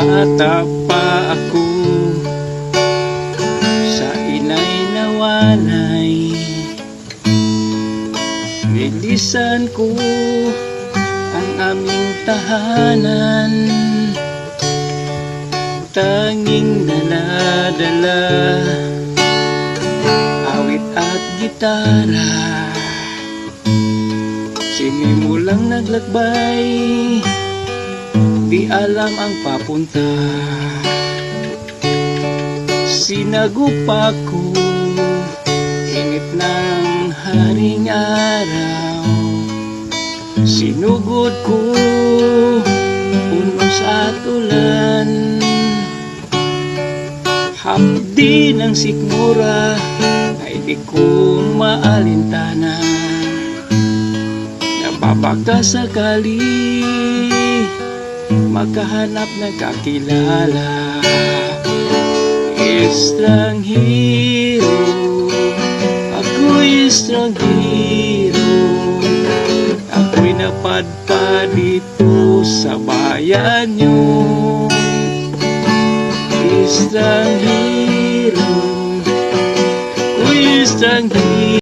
bata pa ako, sa inay nawalay. Nilisan ko ang aming tahanan, tanging dala-dala awit at gitara. Sinimulang naglakbay, di alam ang papunta. Sinagupa ko init ng haring araw, sinugod ko unos at ulan. Hapdi ng sikmura ay di ko maalintana. Nababaka sakali makahanap ng kakilala. Estranghero, ako'y estranghero, ako'y napadpad dito sa bayan nyo. Estranghero, ako'y estranghero.